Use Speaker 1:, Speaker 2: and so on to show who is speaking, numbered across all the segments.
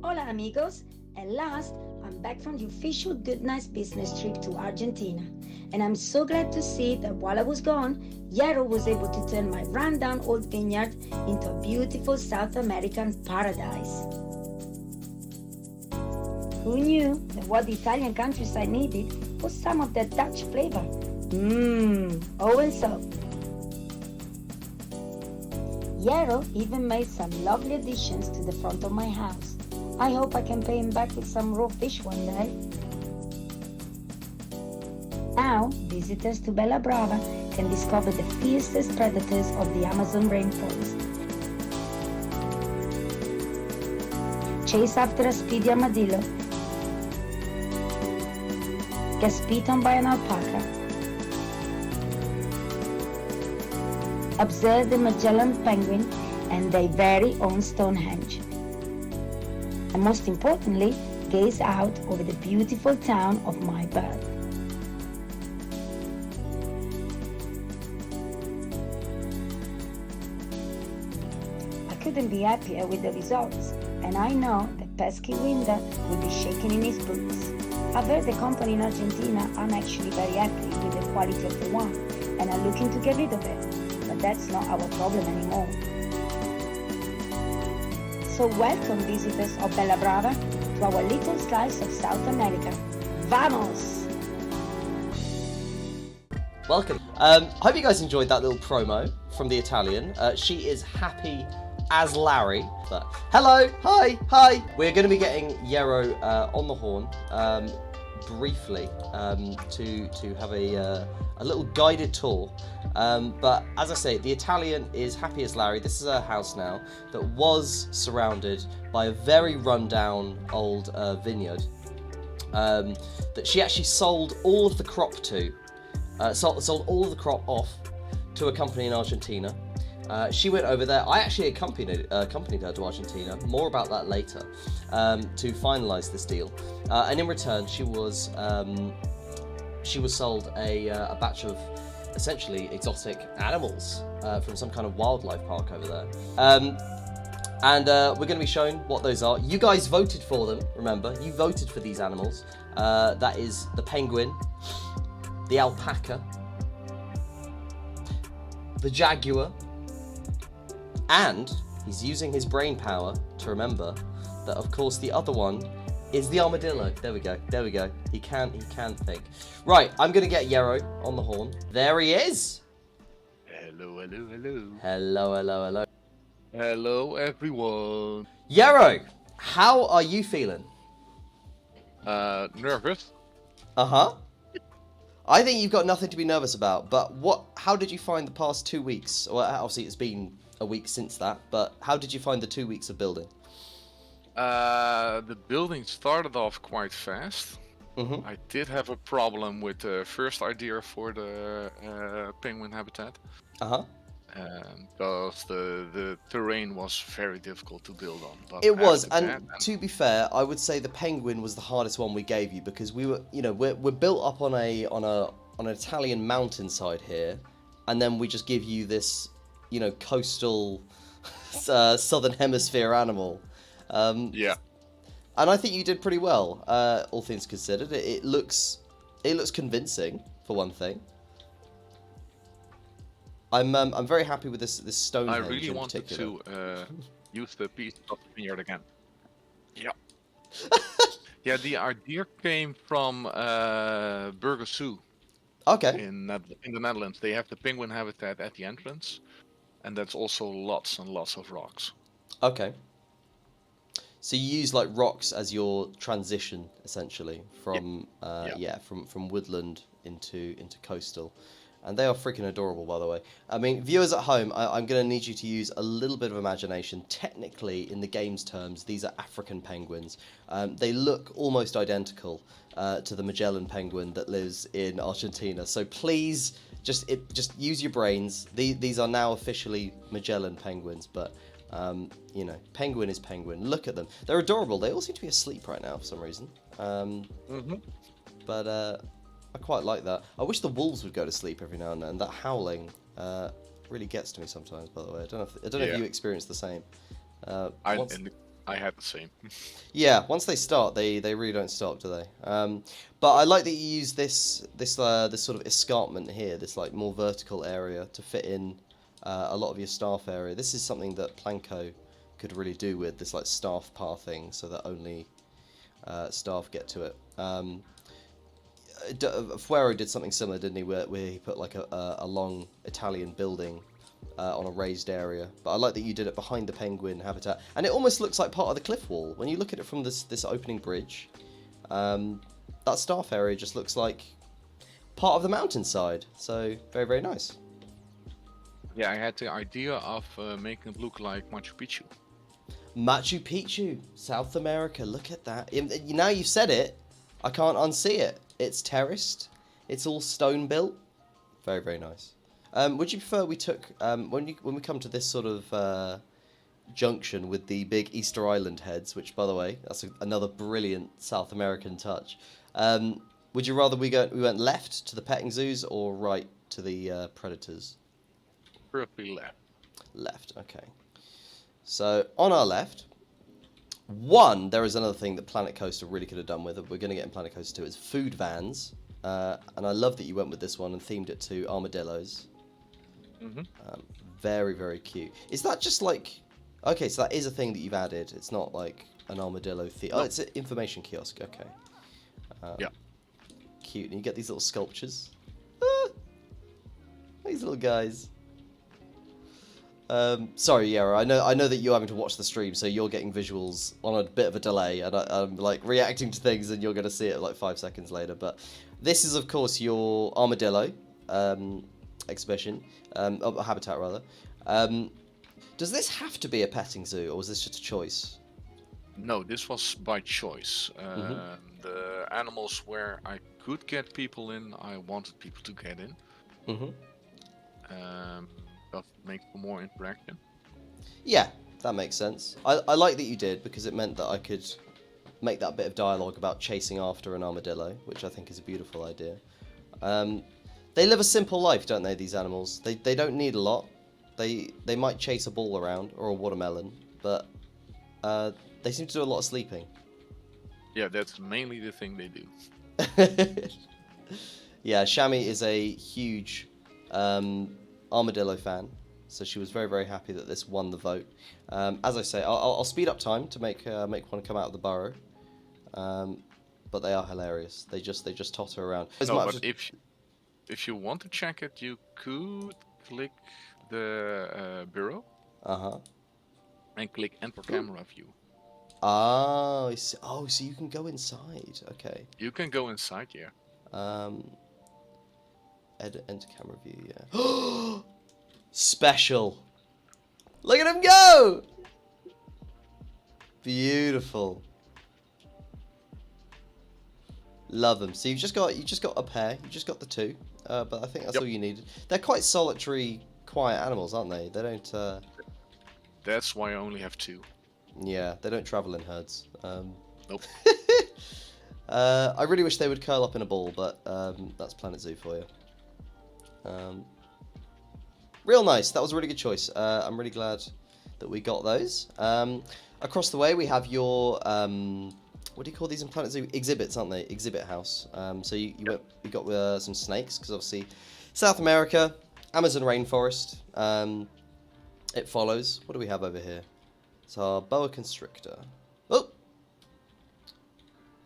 Speaker 1: Hola amigos, at last I'm back from the official Goodnice business trip to Argentina, and I'm so glad to see that while I was gone, Yaro was able to turn my rundown old vineyard into a beautiful South American paradise. Who knew that what the Italian countryside needed was some of that Dutch flavor? Oh and so. Yaro even made some lovely additions to the front of my house. I hope I can pay him back with some raw fish one day. Now, visitors to Bella Brava can discover the fiercest predators of the Amazon rainforest. Chase after a speedy armadillo, get spit on by an alpaca, observe the Magellan penguin and their very own Stonehenge. And most importantly, gaze out over the beautiful town of my birth. I couldn't be happier with the results, and I know that pesky Winda will be shaking in his boots. I've heard the company in Argentina aren't actually very happy with the quality of the wine and are looking to get rid of it, but that's not our problem anymore. So welcome visitors of Bella Brava to our little slice of South America. Vamos!
Speaker 2: Welcome. Hope you guys enjoyed that little promo from the Italian. She is happy as Larry. But hello, hi. We're going to be getting Yero on the horn briefly to have a little guided tour. But as I say, the Italian is happy as Larry. This is her house now that was surrounded by a very rundown old vineyard that she actually sold all of the crop to. Sold all of the crop off to a company in Argentina. She went over there. I actually accompanied her to Argentina. More about that later. To finalise this deal, and in return, she was sold a batch of essentially exotic animals from some kind of wildlife park over there. And we're going to be showing what those are. You guys voted for them. Remember, you voted for these animals. That is the penguin, the alpaca, the jaguar, and he's using his brain power to remember that, of course, the other one is the armadillo. There we go. He can think. Right, I'm going to get Yero on the horn. There he is.
Speaker 3: Hello.
Speaker 2: Hello.
Speaker 3: Hello, everyone.
Speaker 2: Yero, how are you feeling?
Speaker 3: Nervous.
Speaker 2: I think you've got nothing to be nervous about, but how did you find the past 2 weeks? Well, obviously it's been a week since that, but how did you find the 2 weeks of building?
Speaker 3: The building started off quite fast.
Speaker 2: Mm-hmm.
Speaker 3: I did have a problem with the first idea for the penguin habitat. Because the terrain was very difficult to build on. But
Speaker 2: it was, and to be fair, I would say the penguin was the hardest one we gave you because we were, we're built up on an Italian mountainside here, and then we just give you this, coastal southern hemisphere animal.
Speaker 3: Yeah.
Speaker 2: And I think you did pretty well, all things considered. It looks convincing for one thing. I'm very happy with this Stonehenge.
Speaker 3: I really
Speaker 2: in
Speaker 3: wanted
Speaker 2: particular.
Speaker 3: to use the piece of the vineyard again. Yeah. Yeah, the idea came from Burger Zoo
Speaker 2: Okay.
Speaker 3: in the Netherlands. They have the penguin habitat at the entrance, and that's also lots and lots of rocks.
Speaker 2: Okay. So you use like rocks as your transition, essentially, from
Speaker 3: Yeah.
Speaker 2: from woodland into coastal, and they are freaking adorable, by the way. I mean, viewers at home, I'm going to need you to use a little bit of imagination. Technically, in the game's terms, these are African penguins. They look almost identical to the Magellan penguin that lives in Argentina. So please, just use your brains. These are now officially Magellan penguins, but. You know, penguin is penguin. Look at them. They're adorable. They all seem to be asleep right now for some reason. But I quite like that. I wish the wolves would go to sleep every now and then. That howling really gets to me sometimes, by the way. I don't know if you experience the same.
Speaker 3: I had the same.
Speaker 2: Yeah, once they start, they really don't stop, do they? But I like that you use this sort of escarpment here, this like more vertical area to fit in a lot of your staff area. This is something that Planko could really do with this like staff pathing, so that only staff get to it. Fuero did something similar, didn't he? Where he put like a long Italian building on a raised area. But I like that you did it behind the penguin habitat, and it almost looks like part of the cliff wall when you look at it from this opening bridge. That staff area just looks like part of the mountainside. So very, very nice.
Speaker 3: Yeah, I had the idea of making it look like Machu Picchu.
Speaker 2: Machu Picchu, South America. Look at that. Now you've said it, I can't unsee it. It's terraced. It's all stone built. Very, very nice. Would you prefer we took when we come to this sort of junction with the big Easter Island heads, which, by the way, that's another brilliant South American touch. Would you rather we went left to the petting zoos or right to the predators?
Speaker 3: Preferably left.
Speaker 2: Left, okay. So, on our left, there is another thing that Planet Coaster really could have done with it. We're going to get in Planet Coaster 2. It's food vans. And I love that you went with this one and themed it to armadillos. Very, very cute. Is that just like... Okay, so that is a thing that you've added. It's not like an armadillo theme. Oh, it's an information kiosk. Okay.
Speaker 3: Yeah.
Speaker 2: Cute. And you get these little sculptures. Ah, these little guys. Sorry, Yara. I know that you're having to watch the stream, so you're getting visuals on a bit of a delay, and I'm like reacting to things, and you're going to see it like 5 seconds later. But this is, of course, your armadillo exhibition, habitat rather. Does this have to be a petting zoo, or was this just a choice?
Speaker 3: No, this was by choice. The animals where I could get people in, I wanted people to get in. That makes for more interaction. Yeah,
Speaker 2: that makes sense. I like that you did, because it meant that I could make that bit of dialogue about chasing after an armadillo, which I think is a beautiful idea. They live a simple life, don't they, these animals? They don't need a lot. They might chase a ball around, or a watermelon, but they seem to do a lot of sleeping.
Speaker 3: Yeah, that's mainly the thing they do.
Speaker 2: Yeah, Shami is a huge armadillo fan, so she was very, very happy that this won the vote. As I say, I'll speed up time to make one come out of the burrow, but they are hilarious. They just totter around.
Speaker 3: But if you want to check it, you could click the burrow. And click Enter Camera View.
Speaker 2: Oh, so you can go inside. Okay.
Speaker 3: You can go inside, yeah.
Speaker 2: Enter camera view, yeah. Special. Look at him go. Beautiful. Love them. So you just got a pair. You just got the two. But I think that's all you needed. They're quite solitary, quiet animals, aren't they? They don't.
Speaker 3: That's why I only have two.
Speaker 2: Yeah, they don't travel in herds.
Speaker 3: Nope.
Speaker 2: I really wish they would curl up in a ball, but that's Planet Zoo for you. Real nice. That was a really good choice. I'm really glad that we got those. Across the way, we have your what do you call these in Planet Zoo? Exhibits, aren't they? Exhibit house. So you got some snakes, because obviously South America, Amazon rainforest. It follows. What do we have over here? It's our boa constrictor. Oh,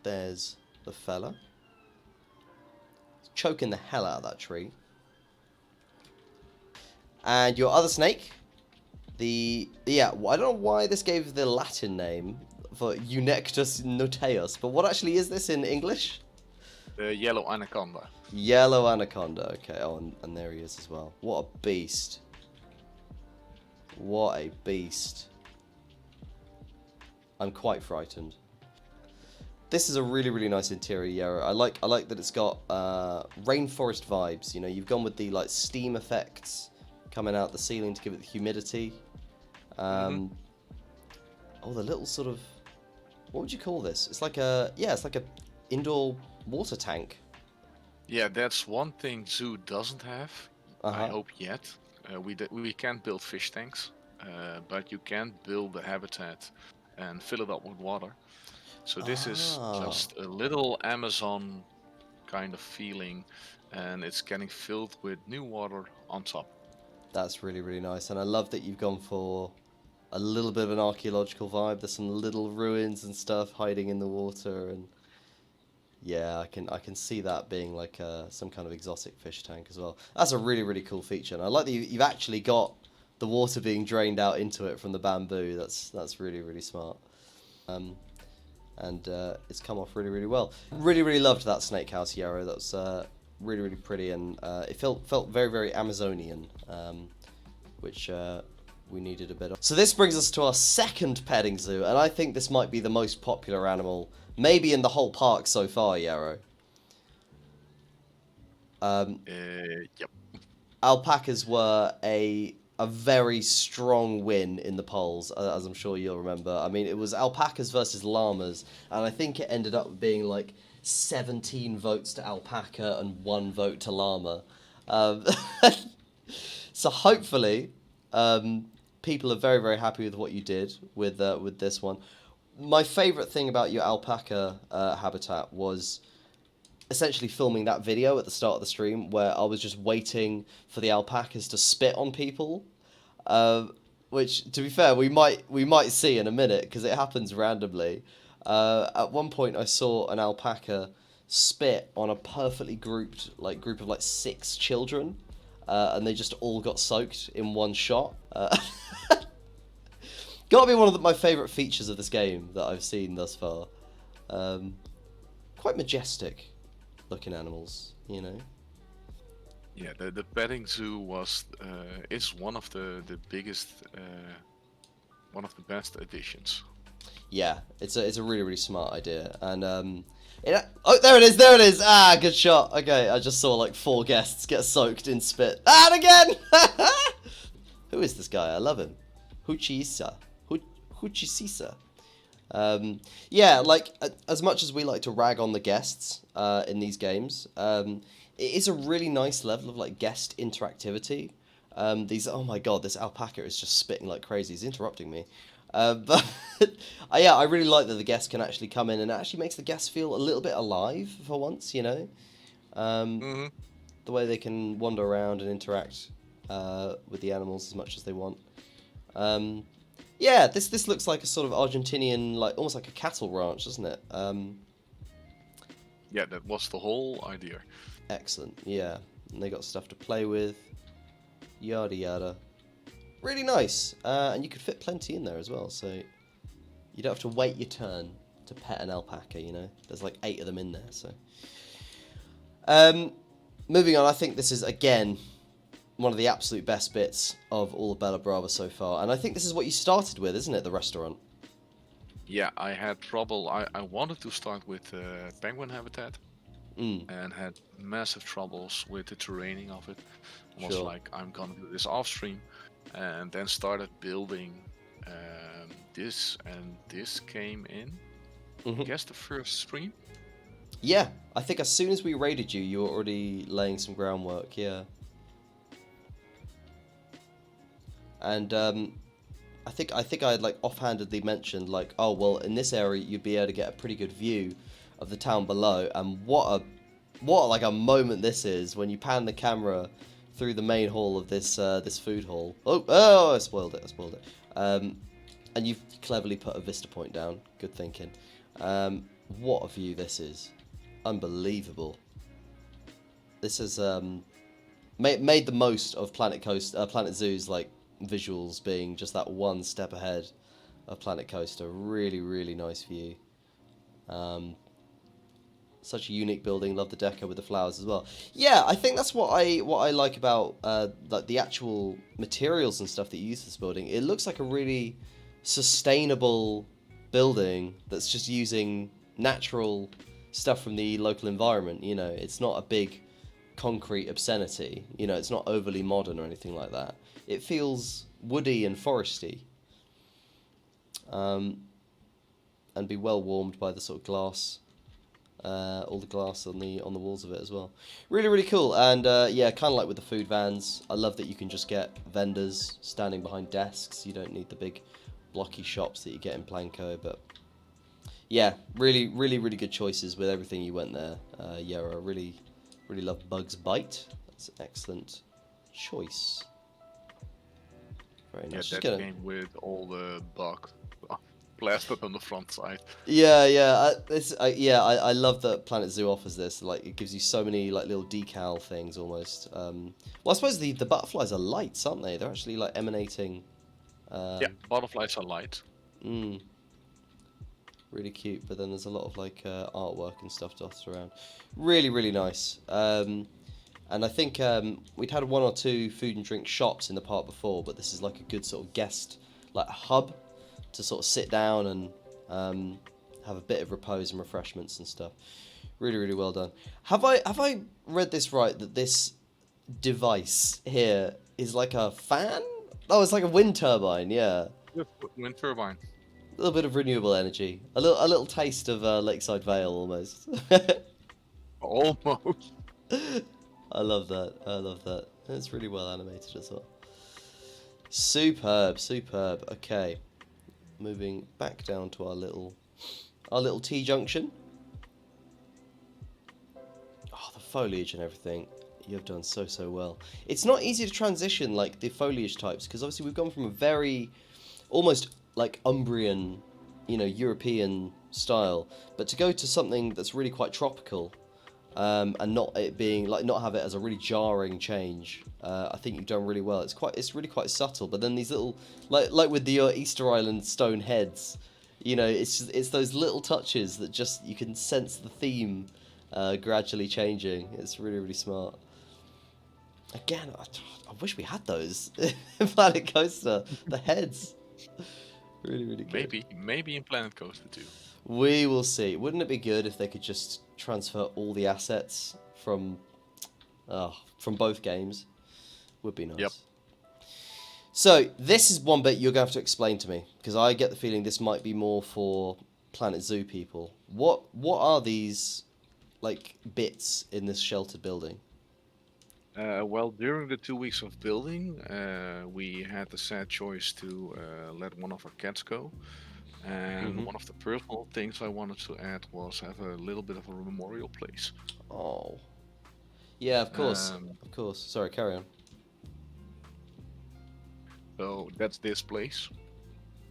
Speaker 2: There's the fella. Choking the hell out of that tree. And your other snake, I don't know why this gave the Latin name for Eunectus noteus, but what actually is this in English?
Speaker 3: The yellow anaconda.
Speaker 2: Yellow anaconda, okay. Oh, and there he is as well. What a beast. What a beast. I'm quite frightened. This is a really, really nice interior, Yarrow. I like that it's got rainforest vibes. You know, you've gone with the like steam effects coming out the ceiling to give it the humidity. Oh, the little sort of, what would you call this? It's like a indoor water tank.
Speaker 3: Yeah, that's one thing zoo doesn't have. I hope yet. We can't build fish tanks, but you can build a habitat and fill it up with water. So this is just a little Amazon kind of feeling, and it's getting filled with new water on top.
Speaker 2: That's really, really nice, and I love that you've gone for a little bit of an archaeological vibe. There's some little ruins and stuff hiding in the water, and yeah, I can see that being like some kind of exotic fish tank as well. That's a really, really cool feature, and I like that you've actually got the water being drained out into it from the bamboo. That's really, really smart. And it's come off really, really well. Really, really loved that snake house, Yarrow. That was really, really pretty, and it felt very, very Amazonian, which we needed a bit of. So this brings us to our second petting zoo, and I think this might be the most popular animal, maybe in the whole park so far, Yarrow.
Speaker 3: Yep.
Speaker 2: Alpacas were a very strong win in the polls, as I'm sure you'll remember. I mean, it was alpacas versus llamas, and I think it ended up being like 17 votes to alpaca and 1 vote to llama. So hopefully, people are very, very happy with what you did with this one. My favourite thing about your alpaca habitat was essentially filming that video at the start of the stream where I was just waiting for the alpacas to spit on people, which, to be fair, we might see in a minute because it happens randomly. At one point I saw an alpaca spit on a perfectly grouped group of 6 children, and they just all got soaked in one shot. Gotta be one of my favourite features of this game that I've seen thus far. Quite majestic looking animals, you know.
Speaker 3: Yeah, the petting zoo is one of the biggest, one of the best additions.
Speaker 2: Yeah, it's a really, really smart idea, and oh, there it is! Ah, good shot. Okay, I just saw 4 guests get soaked in spit. And again! Who is this guy? I love him. Huchisa. Yeah, as much as we like to rag on the guests in these games, it is a really nice level of guest interactivity. Oh my god, this alpaca is just spitting like crazy. He's interrupting me. But yeah, I really like that the guests can actually come in, and it actually makes the guests feel a little bit alive for once, you know. The way they can wander around and interact with the animals as much as they want. Yeah, this looks like a sort of Argentinian, almost like a cattle ranch, doesn't it?
Speaker 3: Yeah, that was the whole idea.
Speaker 2: Excellent, yeah. And they got stuff to play with, yada yada. Really nice, and you could fit plenty in there as well, so you don't have to wait your turn to pet an alpaca, you know? There's 8 of them in there, so. Moving on, I think this is, again, one of the absolute best bits of all of Bella Brava so far. And I think this is what you started with, isn't it, the restaurant?
Speaker 3: Yeah, I had trouble. I wanted to start with penguin habitat, and had massive troubles with the terraining of it. I was like, I'm gonna do this off stream, and then started building this, and this came in, I guess, the first stream.
Speaker 2: Yeah, I think as soon as we raided you, you were already laying some groundwork, yeah. And I think I had offhandedly mentioned oh well, in this area you'd be able to get a pretty good view of the town below, and what a moment this is when you pan the camera through the main hall of this this food hall. Oh, I spoiled it. And you've cleverly put a vista point down. Good thinking. What a view this is. Unbelievable. This has made the most of Planet Zoo's like visuals being just that one step ahead of Planet Coaster. Really, really nice view. Such a unique building. Love the deco with the flowers as well. Yeah, I think that's what I like about like the actual materials and stuff that you use for this building. It looks like a really sustainable building that's just using natural stuff from the local environment. You know, it's not a big concrete obscenity. You know, it's not overly modern or anything like that. It feels woody and foresty. And be well warmed by the sort of glass. All the glass on the walls of it as well. Really, really cool. And yeah, kind of like with the food vans, I love that you can just get vendors standing behind desks. You don't need the big blocky shops that you get in Planco. But yeah, really, really, really good choices with everything you went there. Yarrow, I really, really love Bug's Bite. That's an excellent choice. Very nice.
Speaker 3: Yeah, that came with all the bug plastered on the front side.
Speaker 2: Yeah, yeah. I love that Planet Zoo offers this. Like, it gives you so many like little decal things almost. Well, I suppose the butterflies are lights, aren't they? They're actually like emanating.
Speaker 3: Yeah, butterflies are light.
Speaker 2: Really cute. But then there's a lot of like artwork and stuff dotted around. Really, really nice. And I think we'd had 1 or 2 food and drink shops in the park before, but this is like a good sort of guest like hub to sort of sit down and have a bit of repose and refreshments and stuff. Really, really well done. Have I read this right, that this device here is like a fan? Oh, it's like a wind turbine, yeah.
Speaker 3: Wind turbine.
Speaker 2: A little bit of renewable energy. A little taste of Lakeside Vale almost.
Speaker 3: Almost.
Speaker 2: I love that. I love that. It's really well animated as well. Superb, superb. Okay. Moving back down to our little T-junction. Oh, the foliage and everything. You've done so well. It's not easy to transition like the foliage types, because obviously we've gone from a very almost like Umbrian, you know, European style, but to go to something that's really quite tropical, and not it being like, not have it as a really jarring change. I think you've done really well. It's really quite subtle, but then these little like with the Easter Island stone heads, you know, it's those little touches that just you can sense the theme gradually changing. It's really, really smart. Again, I wish we had those in Planet Coaster. The heads, really, really good.
Speaker 3: Maybe in Planet Coaster too.
Speaker 2: We will see. Wouldn't it be good if they could just transfer all the assets from both games? Would be nice. Yep. So this is one bit you're going to have to explain to me, because I get the feeling this might be more for Planet Zoo people. What are these like bits in this sheltered building?
Speaker 3: Well, during the 2 weeks of building, we had the sad choice to let one of our cats go. And one of the personal things I wanted to add was have a little bit of a memorial place.
Speaker 2: Oh. Yeah, of course. Of course. Sorry, carry on.
Speaker 3: So that's this place.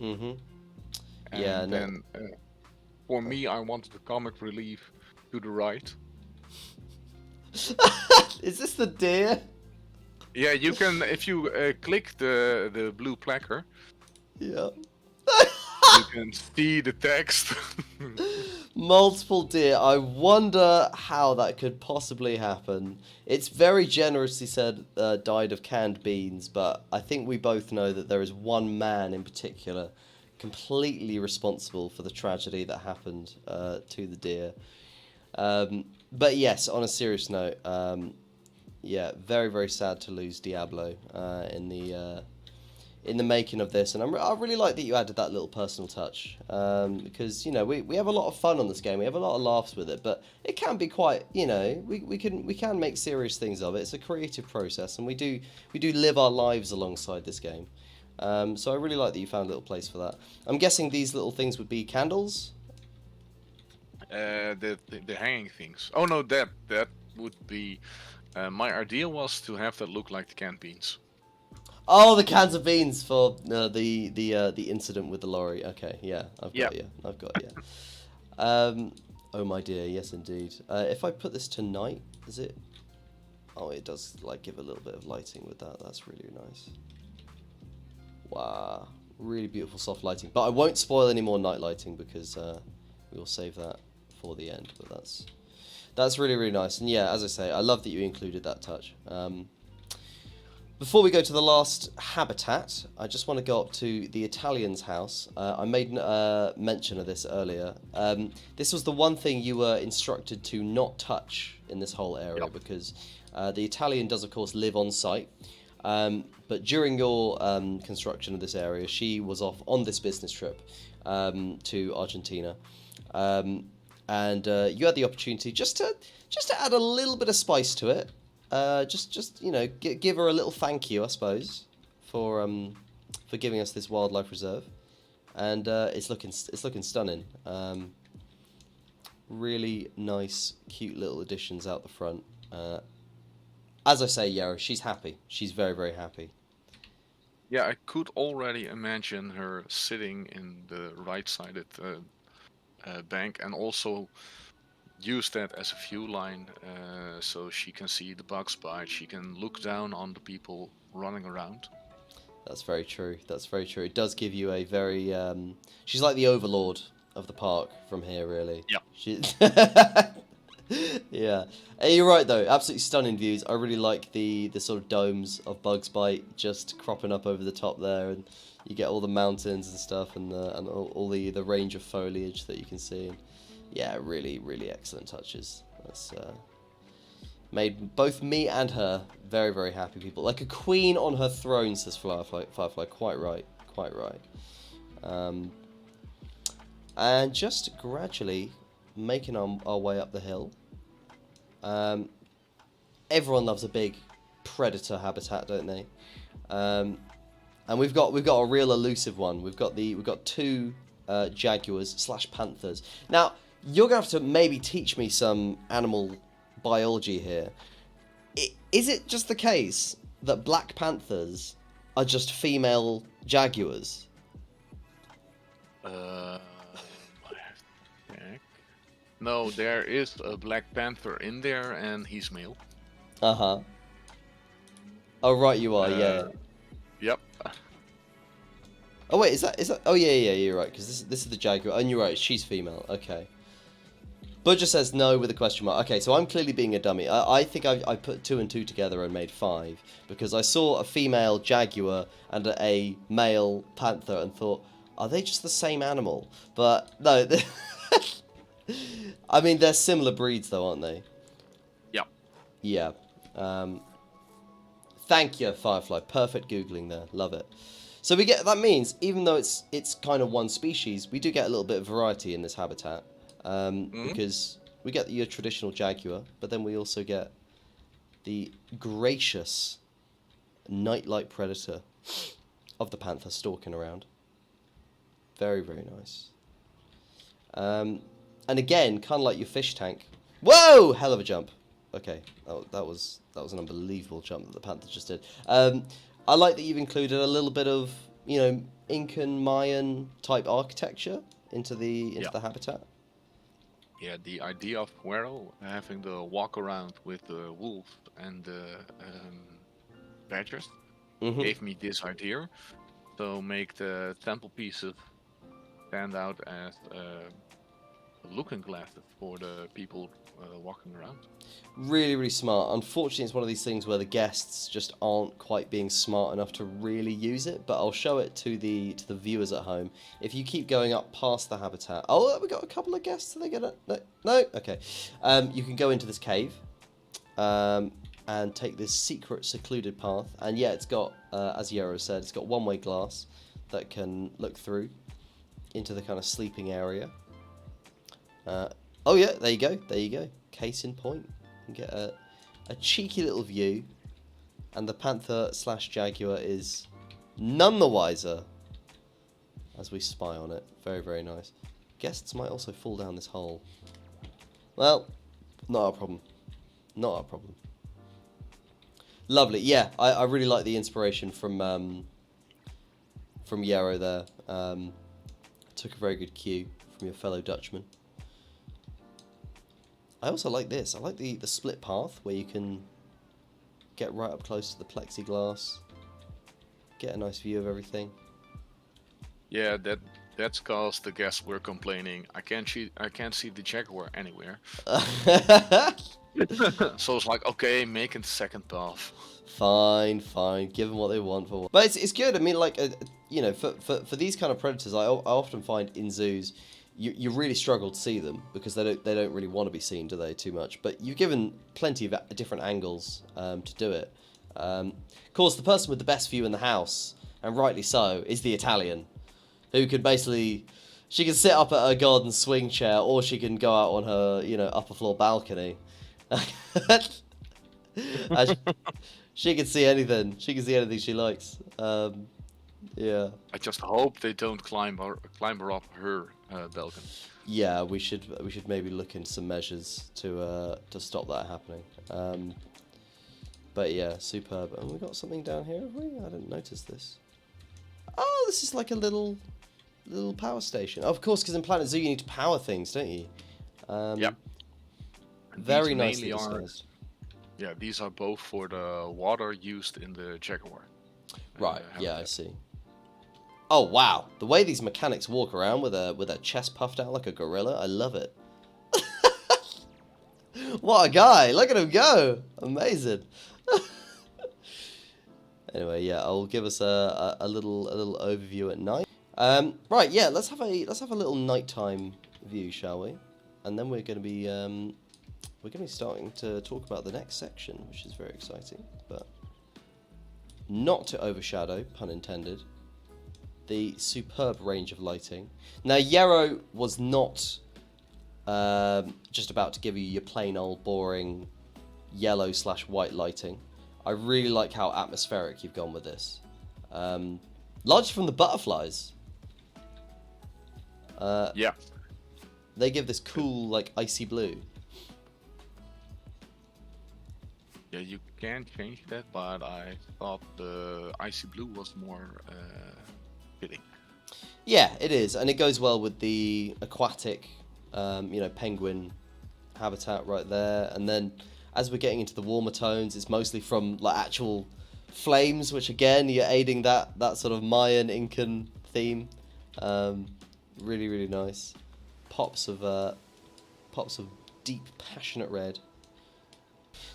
Speaker 2: And
Speaker 3: yeah, then for me, I wanted the comic relief to the right.
Speaker 2: Is this the deer?
Speaker 3: Yeah, you can, if you click the blue placard.
Speaker 2: Yeah.
Speaker 3: You can see the text.
Speaker 2: Multiple deer. I wonder how that could possibly happen. It's very generously said died of canned beans, but I think we both know that there is one man in particular completely responsible for the tragedy that happened to the deer. But yes, on a serious note, yeah, very, very sad to lose Diablo in the making of this, and I really like that you added that little personal touch, because, you know, we have a lot of fun on this game, we have a lot of laughs with it, but it can be quite, you know, we can make serious things of it. It's a creative process, and we do live our lives alongside this game. So I really like that you found a little place for that. I'm guessing these little things would be candles?
Speaker 3: The hanging things. Oh no, that would be. My idea was to have that look like the canned beans.
Speaker 2: Oh, the cans of beans for the incident with the lorry. Okay, yeah, I've got you. Oh my dear, yes indeed. If I put this to night, is it? Oh, it does like give a little bit of lighting with that. That's really nice. Wow, really beautiful soft lighting. But I won't spoil any more night lighting because we will save that for the end. But that's really, really nice. And yeah, as I say, I love that you included that touch. Before we go to the last habitat, I just want to go up to the Italian's house. I made mention of this earlier. This was the one thing you were instructed to not touch in this whole area because the Italian does, of course, live on site. But during your construction of this area, she was off on this business trip to Argentina. And you had the opportunity just to add a little bit of spice to it. Just you know, give her a little thank you, I suppose, for giving us this wildlife reserve, and it's looking stunning. Really nice, cute little additions out the front. As I say, Yarrow, she's happy. She's very, very happy.
Speaker 3: Yeah, I could already imagine her sitting in the right-sided bank, and also use that as a view line, so she can see the bugs bite. She can look down on the people running around.
Speaker 2: That's very true. That's very true. It does give you a very... she's like the overlord of the park from here, really.
Speaker 3: Yeah.
Speaker 2: Yeah. Hey, you're right, though. Absolutely stunning views. I really like the sort of domes of bugs bite just cropping up over the top there, and you get all the mountains and stuff, and all the range of foliage that you can see. And yeah, really, really excellent touches. That's made both me and her very, very happy people. Like a queen on her throne, says Firefly. Quite right, quite right. And just gradually making our way up the hill. Everyone loves a big predator habitat, don't they? And we've got a real elusive one. We've got two jaguars / panthers. Now, you're going to have to maybe teach me some animal biology here. Is it just the case that black panthers are just female jaguars?
Speaker 3: No, there is a black panther in there, and he's male.
Speaker 2: Uh-huh. Oh, right, you are, yeah.
Speaker 3: Yep.
Speaker 2: Oh, wait, is that... Oh, yeah, you're right, because this is the jaguar. And you're right, she's female. Okay. Budger says no with a question mark. Okay, so I'm clearly being a dummy. I think I put 2 and 2 together and made 5, because I saw a female jaguar and a male panther and thought, are they just the same animal? But, no. I mean, they're similar breeds, though, aren't they?
Speaker 3: Yep.
Speaker 2: Yeah. Thank you, Firefly. Perfect Googling there. Love it. So that means, even though it's kind of one species, we do get a little bit of variety in this habitat. Because we get your traditional jaguar, but then we also get the gracious night-like predator of the panther stalking around. Very, very nice. And again, kind of like your fish tank. Whoa! Hell of a jump. Okay, that was an unbelievable jump that the panther just did. I like that you've included a little bit of, you know, Incan Mayan type architecture into the habitat.
Speaker 3: Yeah, the idea of Puero having the walk around with the wolf and the badgers gave me this idea. So make the temple pieces stand out as looking glasses for the people walking around.
Speaker 2: Really, really smart. Unfortunately, it's one of these things where the guests just aren't quite being smart enough to really use it, but I'll show it to the viewers at home. If you keep going up past the habitat... Oh, we got a couple of guests. Are they gonna... No? Okay. You can go into this cave and take this secret, secluded path. And yeah, it's got, as Yarrow said, it's got one-way glass that can look through into the kind of sleeping area. Oh yeah, there you go. Case in point. You can get a cheeky little view, and the panther / jaguar is none the wiser as we spy on it. Very, very nice. Guests might also fall down this hole. Well, not a problem. Not a problem. Lovely. Yeah, I really like the inspiration from Yarrow there. Took a very good cue from your fellow Dutchman. I also like this. I like the split path where you can get right up close to the plexiglass, get a nice view of everything.
Speaker 3: Yeah, that's cause the guests were complaining. I can't see the Jaguar anywhere. So it's like, okay, make it the second path.
Speaker 2: Fine, give them what they want for. But it's good. I mean, like, you know, for these kind of predators, I often find in zoos, you really struggle to see them because they don't really want to be seen, do they? Too much. But you've given plenty of different angles to do it. Of course, the person with the best view in the house, and rightly so, is the Italian, who can basically, she can sit up at her garden swing chair, or she can go out on her, you know, upper floor balcony. She can see anything. She can see anything she likes. Yeah.
Speaker 3: I just hope they don't climb her up her balcony.
Speaker 2: Yeah, we should maybe look into some measures to stop that happening. But yeah, superb. And we got something down here, have we? I didn't notice this. Oh, this is like a little power station. Of course, because in Planet Zoo you need to power things, don't you?
Speaker 3: Yep.
Speaker 2: Very nicely disguised.
Speaker 3: Yeah, these are both for the water used in the Jaguar.
Speaker 2: Right. Yeah, I see. Oh wow, the way these mechanics walk around with their chest puffed out like a gorilla, I love it. What a guy! Look at him go! Amazing. Anyway, yeah, I'll give us a little overview at night. Right, yeah, let's have a little nighttime view, shall we? And then we're going to be starting to talk about the next section, which is very exciting, but not to overshadow, pun intended, the superb range of lighting. Now, Yarrow was not just about to give you your plain old boring yellow/white lighting. I really like how atmospheric you've gone with this. Largely from the butterflies.
Speaker 3: Yeah.
Speaker 2: They give this cool, like, icy blue.
Speaker 3: Yeah, you can change that, but I thought the icy blue was more fitting.
Speaker 2: Yeah, it is, and it goes well with the aquatic, penguin habitat right there. And then, as we're getting into the warmer tones, it's mostly from like actual flames, which again, you're aiding that sort of Mayan Incan theme. Really, really nice. Pops of deep, passionate red.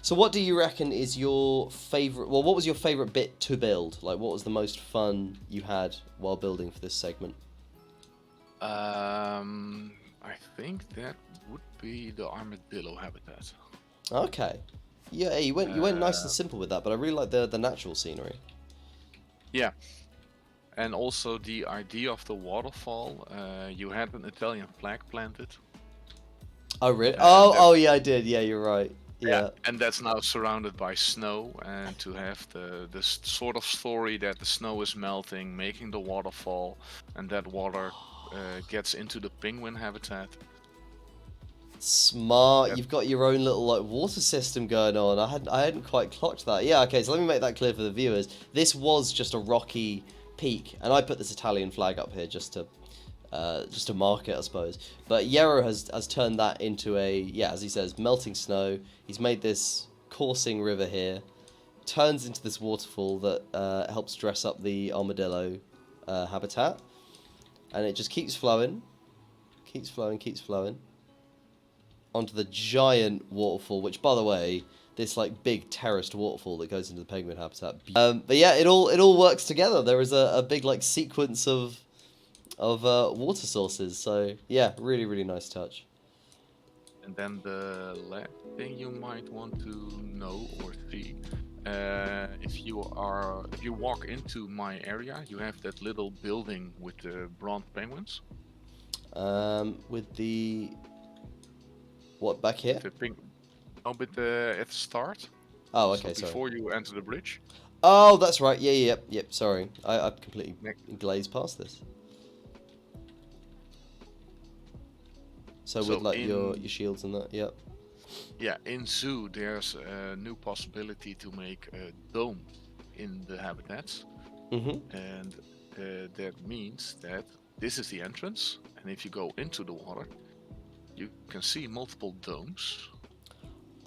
Speaker 2: So what do you reckon is your favourite... Well, what was your favourite bit to build? Like, what was the most fun you had while building for this segment?
Speaker 3: I think that would be the armadillo habitat.
Speaker 2: Okay. Yeah, you went nice and simple with that, but I really like the natural scenery.
Speaker 3: Yeah. And also the idea of the waterfall. You had an Italian flag planted.
Speaker 2: Oh, really? Oh, yeah, I did. Yeah, you're right. Yeah.
Speaker 3: And that's now surrounded by snow, and to have the sort of story that the snow is melting, making the waterfall, and that water gets into the penguin habitat.
Speaker 2: Smart.
Speaker 3: Yep.
Speaker 2: You've got your own little like water system going on. I hadn't quite clocked that. Yeah. Okay. So let me make that clear for the viewers. This was just a rocky peak, and I put this Italian flag up here just to mark it, I suppose. But Yarrow has turned that into as he says, melting snow. He's made this coursing river here, turns into this waterfall that helps dress up the armadillo habitat, and it just keeps flowing, onto the giant waterfall, which, by the way, this like big terraced waterfall that goes into the penguin habitat. But yeah, it all works together. There is a big like sequence of water sources. So yeah, really, really nice touch.
Speaker 3: And then the last thing you might want to know or see, if you walk into my area, you have that little building with the bronze penguins.
Speaker 2: With the what back here?
Speaker 3: At the start.
Speaker 2: Oh, okay,
Speaker 3: so before you enter the bridge.
Speaker 2: Oh, that's right. Yeah, yep. Sorry, I completely glazed past this. So with like your shields and that, yep.
Speaker 3: Yeah, in zoo there's a new possibility to make a dome in the habitats.
Speaker 2: Mm-hmm.
Speaker 3: And that means that this is the entrance, and if you go into the water, you can see multiple domes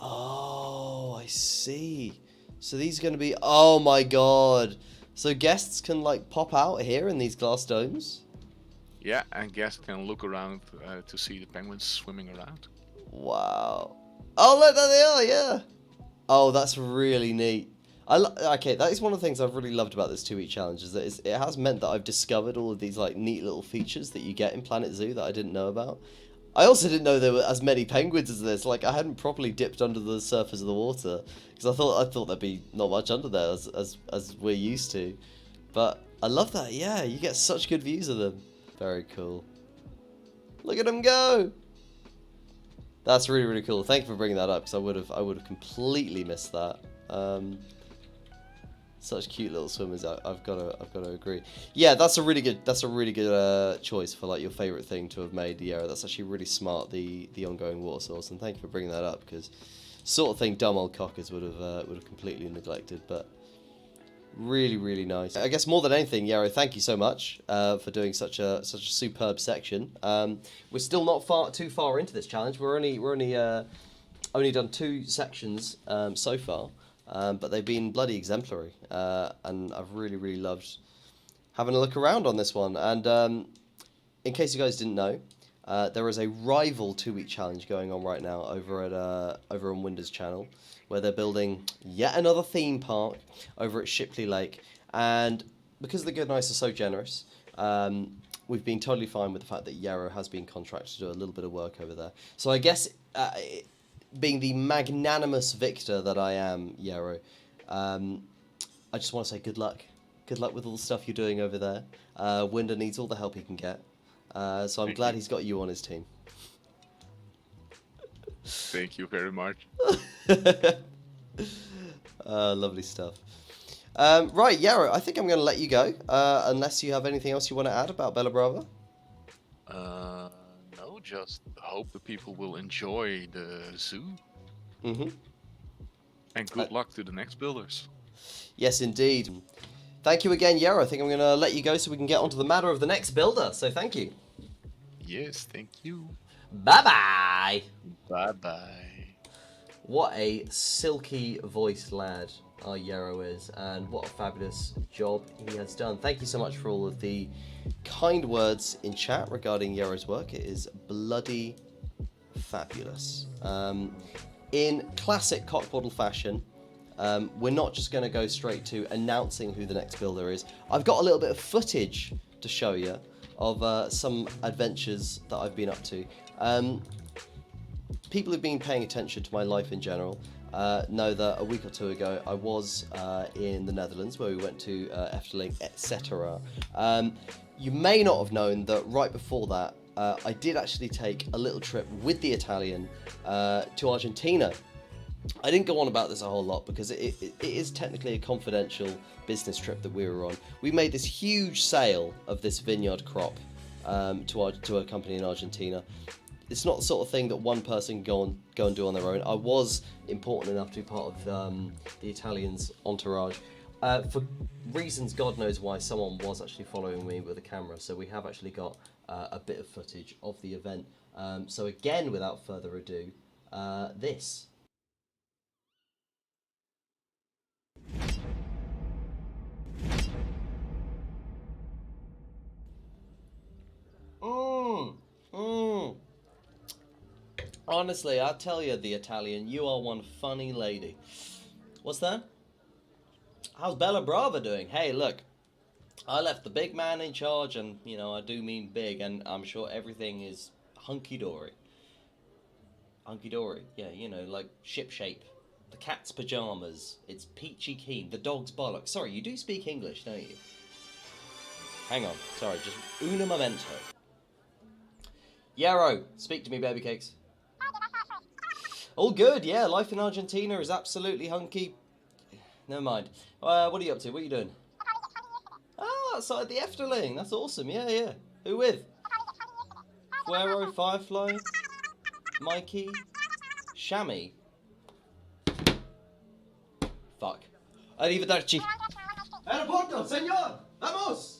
Speaker 2: Oh, I see. So these are going to be... Oh my god. So guests can like pop out here in these glass domes?
Speaker 3: Yeah, and guests can look around to see the penguins swimming around.
Speaker 2: Wow. Oh, look, there they are, yeah. Oh, that's really neat. Okay, that is one of the things I've really loved about this 2-week challenge, is that it has meant that I've discovered all of these like neat little features that you get in Planet Zoo that I didn't know about. I also didn't know there were as many penguins as this. Like, I hadn't properly dipped under the surface of the water because I thought there'd be not much under there as we're used to. But I love that. Yeah, you get such good views of them. Very cool. Look at them go. That's really, really cool. Thank you for bringing that up, because I would have completely missed that. Such cute little swimmers. I've got to agree. Yeah, that's a really good choice for like your favorite thing to have made. Yeah, that's actually really smart. The ongoing water source, and thank you for bringing that up, because sort of thing dumb old cockers would have completely neglected, but really, really nice. I guess more than anything, Yarrow, thank you so much for doing such a superb section. We're still not too far into this challenge. We're only done 2 sections so far, but they've been bloody exemplary, and I've really, really loved having a look around on this one. And in case you guys didn't know, there is a rival 2-week challenge going on right now over on Winder's channel, where they're building yet another theme park over at Shipley Lake. And because the Goodnice are so generous, we've been totally fine with the fact that Yarrow has been contracted to do a little bit of work over there. So I guess, being the magnanimous victor that I am, Yarrow, I just want to say good luck. Good luck with all the stuff you're doing over there. Winder needs all the help he can get. So I'm glad he's got you on his team.
Speaker 3: Thank you very much.
Speaker 2: Lovely stuff. Right, Yarrow, I think I'm going to let you go, unless you have anything else you want to add about Bella Brava.
Speaker 3: No, just hope the people will enjoy the zoo.
Speaker 2: Mm-hmm.
Speaker 3: And good luck to the next builders.
Speaker 2: Yes, indeed. Thank you again, Yarrow. I think I'm going to let you go so we can get on to the matter of the next builder. So thank you.
Speaker 3: Yes, thank you.
Speaker 2: Bye-bye.
Speaker 3: Bye-bye.
Speaker 2: What a silky voiced lad our Yarrow is, and what a fabulous job he has done. Thank you so much for all of the kind words in chat regarding Yarrow's work. It is bloody fabulous. In classic cockbottle fashion, we're not just going to go straight to announcing who the next builder is. I've got a little bit of footage to show you of some adventures that I've been up to. People who've been paying attention to my life in general know that a week or 2 ago I was in the Netherlands, where we went to Efteling, etc. You may not have known that right before that I did actually take a little trip with the Italian to Argentina. I didn't go on about this a whole lot because it is technically a confidential business trip that we were on. We made this huge sale of this vineyard crop to a company in Argentina. It's not the sort of thing that one person can go and do on their own. I was important enough to be part of the Italians' entourage. For reasons God knows why, someone was actually following me with a camera, so we have actually got a bit of footage of the event. So again, without further ado, this. Honestly, I tell you, the Italian, you are one funny lady. What's that? How's Bella Brava doing? Hey, look, I left the big man in charge, and, you know, I do mean big, and I'm sure everything is hunky-dory. Hunky-dory, yeah, you know, like ship-shape. The cat's pajamas, it's peachy keen, the dog's bollocks. Sorry, you do speak English, don't you? Hang on, sorry, just una momento. Yarrow, speak to me, baby cakes. All good, yeah, life in Argentina is absolutely hunky. Never mind. What are you up to? What are you doing? Oh, outside the Efteling, that's awesome, yeah. Who with? Fuero, Firefly, Mikey, Shammy. Fuck. Arrivederci. Aeroporto, señor! Vamos!